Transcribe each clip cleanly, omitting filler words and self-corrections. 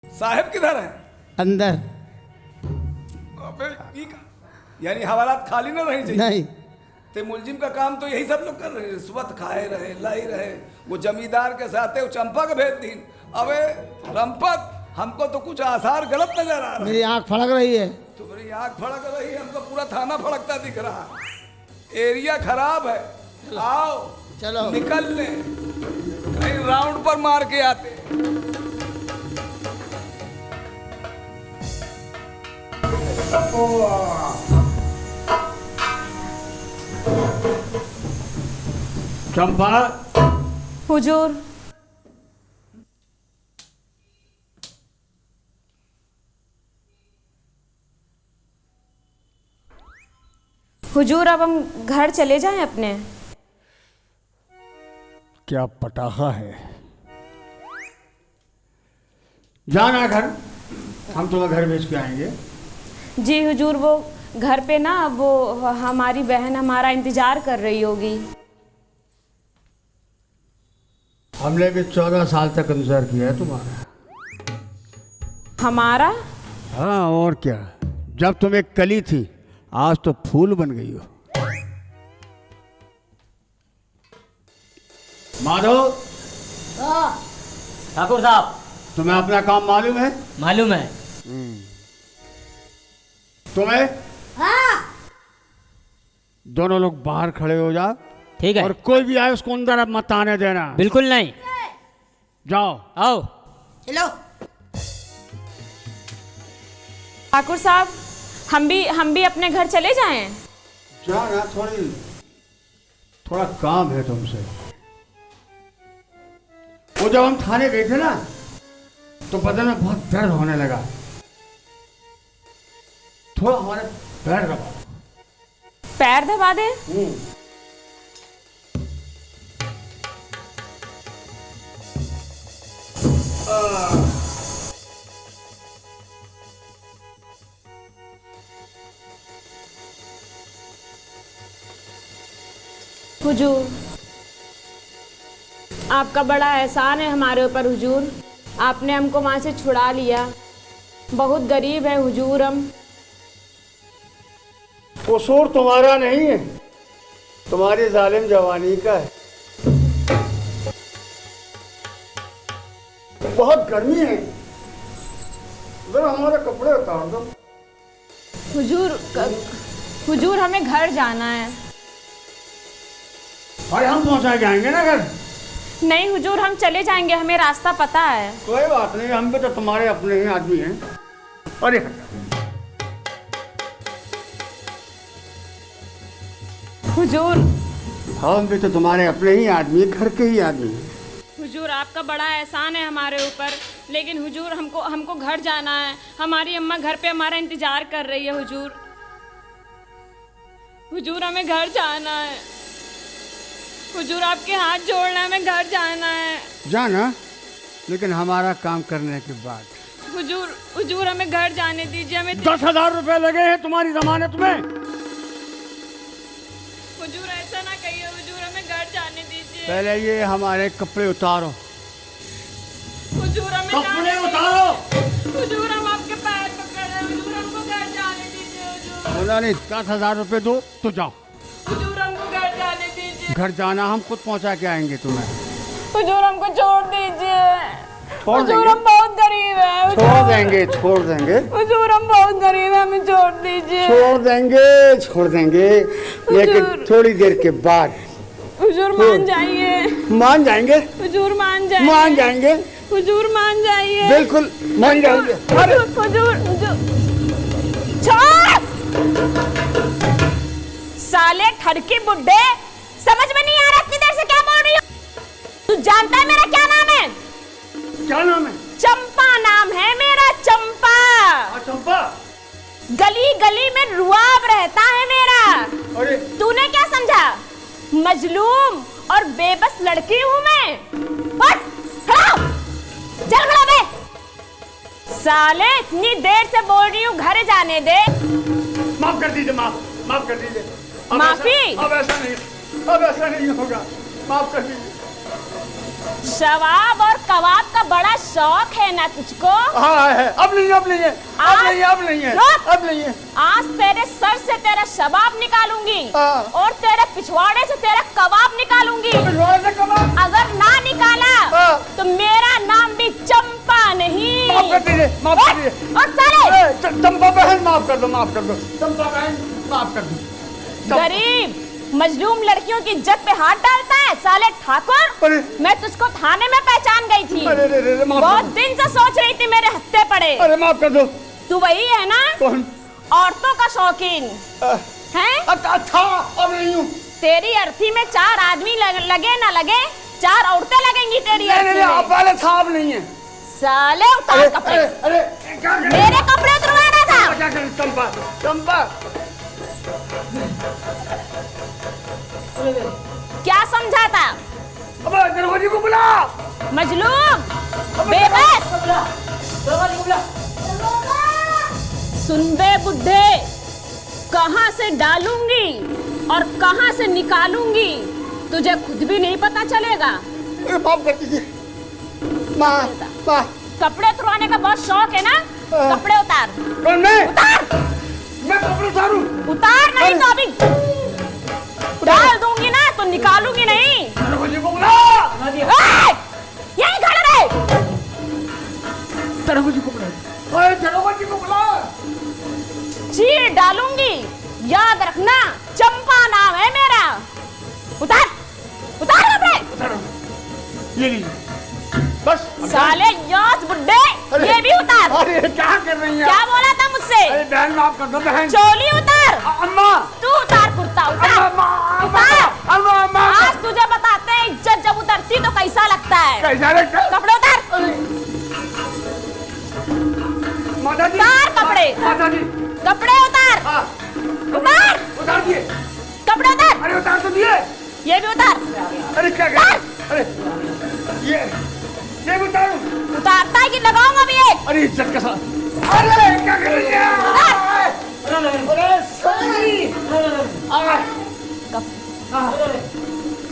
साहब किधर है? अंदर। अबे यानी हवालात खाली ना रही चाहिए। नहीं, ते मुलजिम का काम तो यही सब लोग कर रहे हैं, रिश्वत खाए रहे, लाई रहे। वो जमींदार के साथ है, वो चंपा का भेज दीन। अबे रंपत, हमको तो कुछ आसार गलत नजर आ रहा है। मेरी आंख फड़क रही है। तुम्हारी आंख फड़क रही है, हमको पूरा थाना फड़कता दिख रहा। एरिया खराब है, आओ चलो निकल ले, कहीं राउंड पर मार के आते। चंपा, हुजूर। हुजूर अब हम घर चले जाएं अपने। क्या पटाखा है। जाना घर, हम तुम्हें घर भेज के आएंगे। जी हुजूर, वो घर पे ना वो हमारी बहन हमारा इंतजार कर रही होगी। हमने भी 14 साल तक इंतजार किया है तुम्हारा। हमारा? हाँ और क्या, जब तुम एक कली थी आज तो फूल बन गई हो। माधव, ठाकुर साहब। तुम्हें अपना काम मालूम है? मालूम है। तुम्हें? हाँ। दोनों लोग बाहर खड़े हो जाओ। ठीक है। और कोई भी आए उसको अंदर अब मत आने देना। बिल्कुल नहीं। जाओ। आओ। चलो। ठाकुर साहब, हम भी अपने घर चले जाएं। जाना, थोड़ा काम है तुमसे। वो जब हम थाने गए थे ना तो बदन में बहुत दर्द होने लगा, थोड़ा हमारे पैर दबा दो। पैर दबा दे? हुजूर, आपका बड़ा एहसान है हमारे ऊपर हुजूर। आपने हमको वहां से छुड़ा लिया। बहुत गरीब है हुजूर हम। कसूर तुम्हारा नहीं है, तुम्हारी जालिम जवानी का है। बहुत गर्मी है, जरा हमारे कपड़े उतार दो। हुजूर हमें घर जाना है। अरे हम पहुंचा जाएंगे ना घर। नहीं हुजूर, हम चले जाएंगे, हमें रास्ता पता है। कोई बात नहीं, हम भी तो तुम्हारे अपने ही आदमी हैं। अरे हुजूर, हम भी तो तुम्हारे अपने ही आदमी, घर के ही आदमी हैं। हुजूर आपका बड़ा एहसान है हमारे ऊपर, लेकिन हुजूर हमको घर जाना है। हमारी अम्मा घर पे हमारा इंतजार कर रही है हुजूर। हुजूर हमें घर जाना है। हुजूर आपके हाथ जोड़ना है, हमें घर जाना है। जाना, लेकिन हमारा काम करने के बाद। हुजूर हमें घर जाने दीजिए। हमें 10,000 रुपए लगे हैं तुम्हारी जमानत में। हुजूर ऐसा ना कहिए हुजूर, हमें घर जाने दीजिए। पहले ये हमारे कपड़े उतारो। हुजूर हमें कपड़े उतारो। हुजूर हम आपके पैर पकड़ रहे हैं। हुजूर हमको घर जाने दीजिए। हुजूर बोला नहीं, 10,000 रुपए दो तो जाओ। हुजूर हमको घर जाने दीजिए। घर जाना, हम खुद पहुंचा के आएंगे तुम्हें। हुजूर हमको छोड़ दीजिए। छोड़ हुजूर देंगे। हम बहुत गरीब हैं। छोड़ देंगे, छोड़ देंगे, हुजूर हम बहुत गरीब हैं, हमें छोड़ दीजिए। छोड़ देंगे, लेकिन थोड़ी देर के बाद। हुजूर मान जाइए। मान जाएंगे, हुजूर मान जाइए। मान जाएंगे, हुजूर मान जाइए। बिल्कुल मान जाएंगे। अरे हुजूर छोड़। साले ठरकी बुड्ढे, समझ में नहीं आ रहा इतनी देर से क्या बोल रही हो। तू जानता है मेरा क्या नाम है? क्या नाम है? चंपा नाम है मेरा, चंपा। चंपा। गली गली में रुआब रहता है मेरा। अरे तूने क्या समझा? मजलूम और बेबस लड़की हूं मैं। उठ, खड़ा हो, चल खड़ा बे। साले इतनी देर से बोल रही हूँ घर जाने दे। माफ कर दीजिए, माफ कर दीजिए। माफी? अब ऐसा नहीं होगा, माफ कर दीजिए। शवाब और कबाब का बड़ा शौक है ना तुझको? हाँ है, अब नहीं है, अब नहीं है, अब नहीं है, अब नहीं है, रुक। अब नहीं है। आज तेरे सर से तेरा शबाब निकालूंगी हाँ। और तेरे पिछवाड़े से तेरा कबाब निकालूंगी। पिछवाड़े से कबाब? अगर ना निकाला हाँ। तो मेरा नाम भी चंपा नहीं। माफ कर दीजिए, माफ कर दीजिए। और साले चंपा बहन माफ कर दो, माफ कर दो, चंपा बहन माफ कर दो। गरीब मजलूम लड़कियों की इज्जत पे हाथ डालता है साले ठाकुर। अरे मैं तुझको थाने में पहचान गई थी। अरे अरे माफ बहुत कर दिन से सोच रही थी मेरे हत्थे पड़े। दो। अरे माफ कर दो। तू वही है ना कौन? औरतों का शौकीन हैं? अच्छा, अब नहीं हूँ। तेरी अर्थी में 4 आदमी लगे ना लगे, 4 औरतें लगेंगी तेरी नहीं अर्थी नहीं, अब में। पहले था, अब नहीं है। साले उतार कपड़े। अरे क्या करें? मेरे कपड़े उतरवाना था। क्या करें? चंपा, चंपा। क्या समझा था? अब दरवाजे को बुला। मजलूम, बेबस, सुन बे बुड्ढे, कहाँ से डालूंगी और कहाँ से निकालूंगी तुझे खुद भी नहीं पता चलेगा। माफ कर दीजिए। माँ, माँ। कपड़े उतरवाने का बहुत शौक है ना? कपड़े उतार। कौन मैं? उतार। मैं कपड़े उतारूं? उतार नहीं तो अभी डाल दूंगी ना तो निकालूंगी नहीं। दरवाजे को बुला। ए! यहीं खड़ा रहे। दरवाजे को बुला। ओए दरवाजे को बुला। चीर डालूंगी, याद रखना, चंपा नाम है मेरा। उतार, उतार कपड़े। उतारो। ये लीजिए। बस। साले यास बुड्ढे, अरे, ये भी उतार। अरे क्या कर रही हैं? क्या बोला था मुझसे? अरे बहन माफ कर दो बहन। चोली उतार। अम्मा। तू उतार कुर्ता, उतार। अम्मा, उतार। अम्मा, अम्मा। आज तुझे बताते हैं इज्जत जब उतरती तो कैसा लगता है। कैसा लगता? कपड़े उतार। माता जी। उतार कपड़े। माता जी। कपड़े उतार। हाँ। उतार। उतार दिए। कपड़े उतार। अरे उतार तो दिए। ये भी उतार। अरे क्या कर रहे हैं? अरे ये भी उतारूं? उतारता है कि लगाऊंगा भी एक। अरे इज्जत के साथ। अरे क्या कर रही है? अरे सॉरी।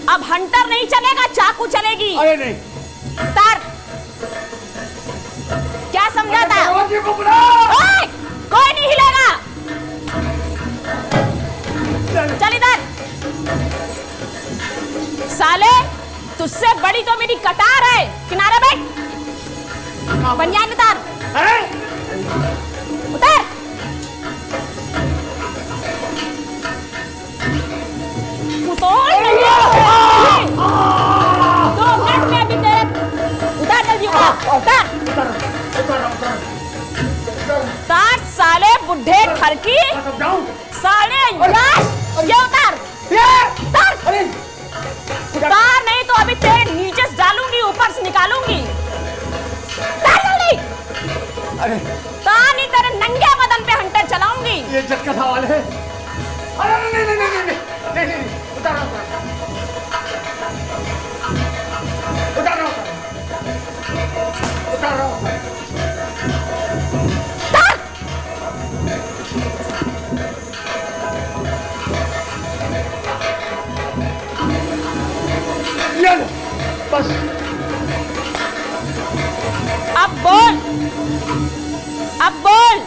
अब हंटर नहीं चलेगा, चाकू चलेगी। अरे नहीं। उतार। क्या समझा था? दरवाजे को बुला। ओए, कोई नहीं हिलेगा। चल इधर। साले, तुझसे बड़ी तो मेरी कटार है। किनारे बैठ। बनियान उतार। अरे उतार। उतार जल्दी। 2 मिनट में अभी तेरे उतार जल्दी। उतार। उतार साले बुड्ढे ठरकी। जाऊं? साले यार, ये उतार। उतार। अरे उतार नहीं तो अभी तेरे नीचे से डालूंगी, ऊपर से निकालूंगी। उतार जल्दी। अरे उतार नहीं तेरे नंगे बदन पे हंटर चलाऊंगी। ये इज्जत का सवाल है। अरे नहीं नहीं नहीं नहीं नहीं नहीं उतारो उतारो उतारो उतारो। ये लो, बस। अब बोल, अब बोल,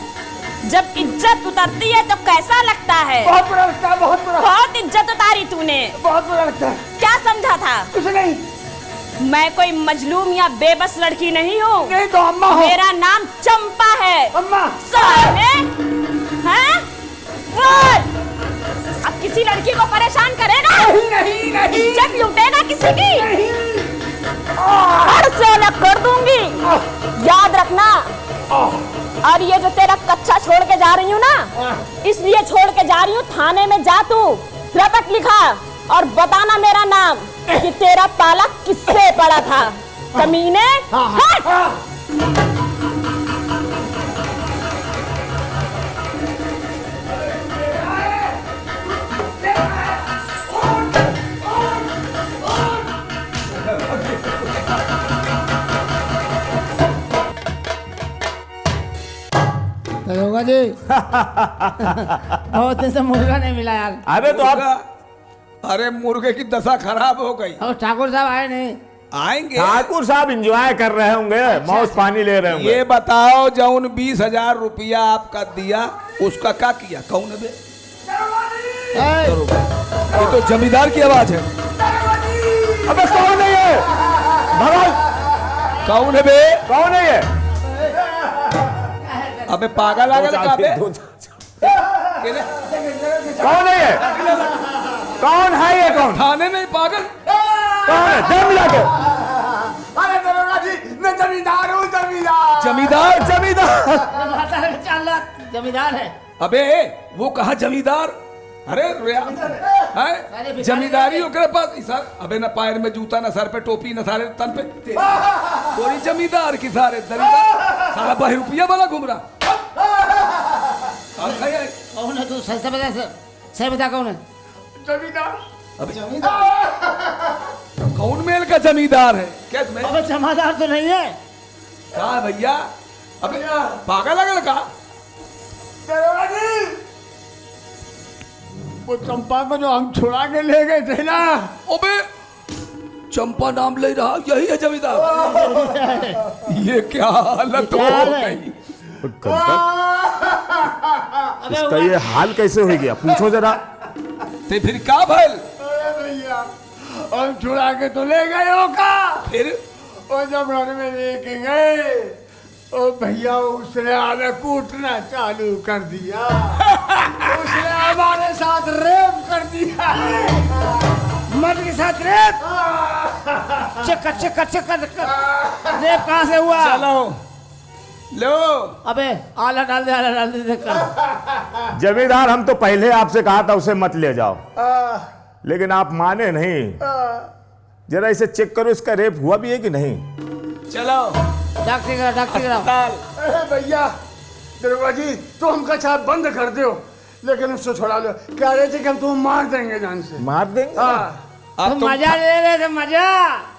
जब इज्जत उतरती है तो कैसा लगता है? बहुत बुरा लगता है, बहुत बुरा। बहुत इज्जत उतारी तूने। बहुत बुरा लगता है। क्या समझा था? कुछ नहीं। मैं कोई मजलूम या बेबस लड़की नहीं हूँ। नहीं तो अम्मा हो। मेरा नाम चंपा है। अम्मा। साले, हैं? बोल, अब किसी लड़की को परेशान करेगा? नहीं नहीं नहीं इज्जत लूटेगा किसी की? नहीं। हर से अलग कर दूंगी, याद रखना। और ये जो तेरा कच्चा छोड़ के जा रही हूँ ना, इसलिए छोड़ के जा रही हूँ। थाने में जा तू, रपट लिखा और बताना मेरा नाम कि तेरा पाला किससे पड़ा था। कमीने, हट! दरोगा जी बहुत दिन से मुर्गा नहीं मिला यार। अबे तो अब अरे मुर्गे की दशा खराब हो गई। और ठाकुर साहब आए नहीं। आएंगे। ठाकुर साहब एंजॉय कर रहे होंगे, मौज पानी ले रहे होंगे। ये बताओ जौन 20,000 रुपया आपका दिया उसका क्या किया? कौन है बे? ये तो जमींदार की आवाज है। अबे कौन है ये? भगवान, कौन है बे? कौन है ये? अबे पागल आगल का बे? कौन है ये? कौन है ये? कौन थाने में पागल कौन है? दम लगे। अरे दरोगा जी, मैं जमींदार हूँ, जमींदार। जमींदार? जमींदार जमींदार है। अबे वो कहा जमींदार? अरे है जमींदारी ओकरे पास सर। अबे न पैर में जूता, न सर पे टोपी, न सारे तन पे कोई जमींदार की सारे दरिंदा सारा ₹2 वाला घूम रहा। कौन है तू? सही बता सर, सही बता कौन है? जमींदार। अबे कौन मेल का जमींदार है? क्या तुम्हें अबे जमादार तो नहीं है। कहा भैया? अबे पागल अगल का? दरोगा जी, वो चंपा को जो हम छुड़ा के ले गए थे ना, अबे चंपा नाम ले रहा, यही है जमींदार? ये क्या हालत हो गई? इसका ये हाल कैसे हो गया? पूछो जरा। ते फिर क्या भइल? अरे भैया हम छुड़ा के तो ले गए हो का, फिर और जब घर में लेके गए ओ भैया उसने हमें कूटना चालू कर दिया। उसने हमारे साथ रेप कर दिया। मर्द के साथ रेप? चक्कर चक्कर चक्कर रेप कहाँ से हुआ? चलो लो। अबे आला डाल दे कर। जमींदार, हम तो पहले आपसे कहा था उसे मत ले जाओ, लेकिन आप माने नहीं। जरा इसे चेक करो, इसका रेप हुआ भी है कि नहीं। चलो डॉक्टर कराओ। अरे भैया, दरोगा जी, तो हमका छाप बंद कर दो, लेकिन उससे छोड़ा लो। कह रहे थे कि हम तुम्हें मार देंगे जान से। मार देंगे? अब तुम तुम मजा ले रहे थे, मजा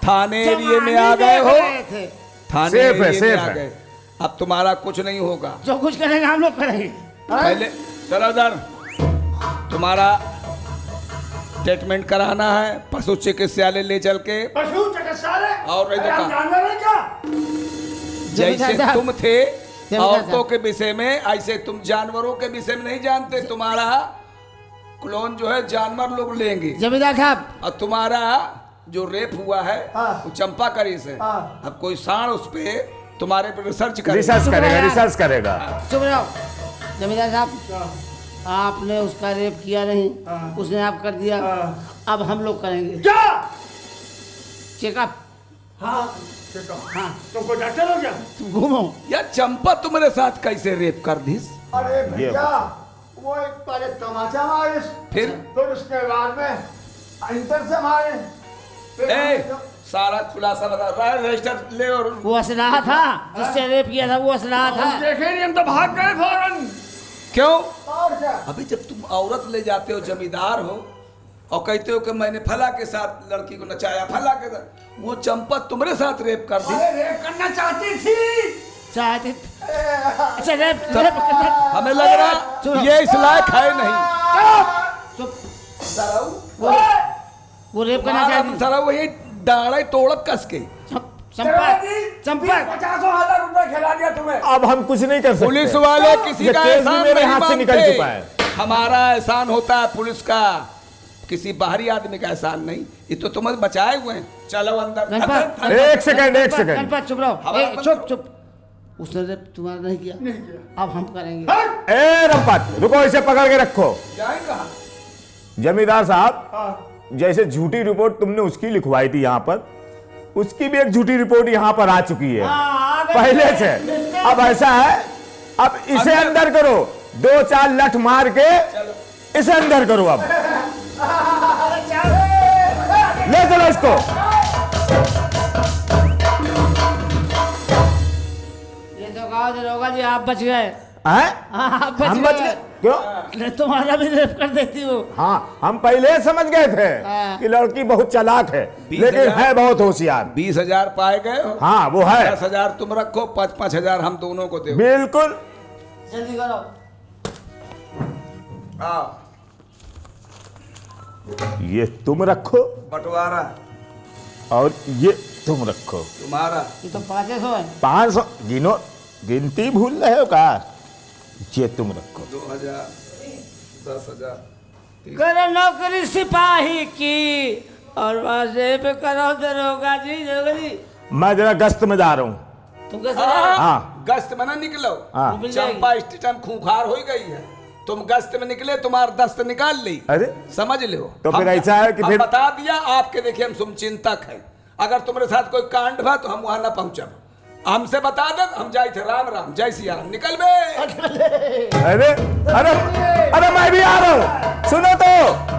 थाने एरिए में आ गए हो। थाने सेफ है, एरिए में सेफ आ है। गए। अब तुम्हारा कुछ नहीं होगा। जो कुछ करेंगे हम लोग करेंगे। पहले चलो इधर, तुम्हारा ट्रीटमेंट कराना है पशु चिकित्सालय ले चल के। पशु चिकित्सालय? और नहीं तो अरे हम कहाँ? जानवर हैं क्या? जैसे साहब। तुम थे जमींदार औरतों साहब। के विषय में, ऐसे तुम जानवरों के विषय में नहीं जानते। तुम्हारा क्लोन जो है जानवर लोग लेंगे, जमींदार साहब, और तुम्हारा जो रेप हुआ है वो चंपा करी से। अब कोई साण उस पे तुम्हारे पे रिसर्च करे। रिसर्च करेगा, रिसर्च करेगा। चुप रहो। जमींदार साहब, आपने उसका रेप किया नहीं, उसने आप कर दिया। अब हम लोग करेंगे क्या? चेकअप। हाँ, तुमको डॉक्टर हो क्या? तुम घूमो। यार चंपा तुम्हारे साथ कैसे रेप कर दी? अरे भैया, वो एक पहले तमाचा मारे, फिर उसके बाद में इंटर से मारे, फिर ए, सारा खुलासा बता रहा है। रजिस्टर ले। और वो असलाह था जिससे रेप किया था, वो असलाह था। देखे नहीं, हम तो भाग गए फौरन। क्यों? और क्या? अभी जब तुम औरत ले जाते हो, जमींदार हो, और कहते हो कि मैंने फला के साथ लड़की को नचाया, फला के साथ, वो चंपा तुम्हारे साथ रेप कर दी। अरे रेप करना चाहती थी। चाहते अच्छा रेप करना। हमें लग रहा ये इस लायक है नहीं। चुप। सराऊ, वो रेप करना चाहती थी। सराऊ वही डाढ़े तोड़ब कस के। चंपा 50,000 रुपए खिला दिया तुम्हें। अब हम कुछ नहीं कर सकते। पुलिस वाले किसी ये का केस भी एहसान मेरे नहीं हाथ से निकल मानते। चुका है। हमारा एहसान होता है पुलिस का, किसी बाहरी आदमी का एहसान नहीं। ये तो तुम्हें बचाए हुए हैं। चलो अंदर। गणपत, एक सेकंड, एक सेकंड। गणपत चुप रहो। हवा ए, बंद चुप चुप। उसने रेप तुम्हारा नहीं किया, अब हम करेंगे। ए रंपत, रुको, इसे पकड़ के रखो। जाए कहाँ? जमींदार साहब, जैसे झूठी रिपोर्ट तुमने उसकी लिखवाई थी यहाँ पर, उसकी भी एक झूठी रिपोर्ट यहाँ पर आ चुकी है पहले से। अब ऐसा है, अब इसे अंदर करो, 2-4 लठ मार के इसे अंदर करो। अब ले चलो इसको। ये तो कहा दरोगा जी, आप बच गए। हैं? आप हम बच गए? क्यों? नहीं, तुम्हारा भी रेप कर देती हो। हाँ, हम पहले समझ गए थे हाँ। कि लड़की बहुत चालाक है, 20,000 लेकिन है बहुत होशियार। 20,000 पाए गए हो। हाँ, वो है। 10,000 तुम रखो, 5,000 हम दोनों को दो। बिल्कुल। जल्दी करो। ये तुम रखो, बंटवारा। और ये तुम रखो। तुम्हारा ये तो 500 है। 500 गिनो, गिनती भूल रहे हो का? ये तुम रखो। 2000, 10,000, करो नौकरी सिपाही की और वहां से पे करो दरोगा जी। मैं जरा गश्त में जा रहा हूँ। तुम कैसे रहे? हाँ गश्त में ना निकलो। हाँ। मिल जाएगी। चंपा स्टेशन खूंखार हो गई है, तुम गश्त में निकले, तुम्हारा दस्त निकाल ली, अरे समझ लो। तो फिर हम- ऐसा है कि हम फिर- बता दिया आपके, देखिए हम शुभचिंतक हैं, अगर तुम्हारे साथ कोई कांड भा तो हम वहां ना पहुंचब, हमसे बता दे, हम जाए थे। राम राम, जय सिया राम, निकल बे। अरे अरे अरे मैं भी आ रहा हूँ, सुनो तो।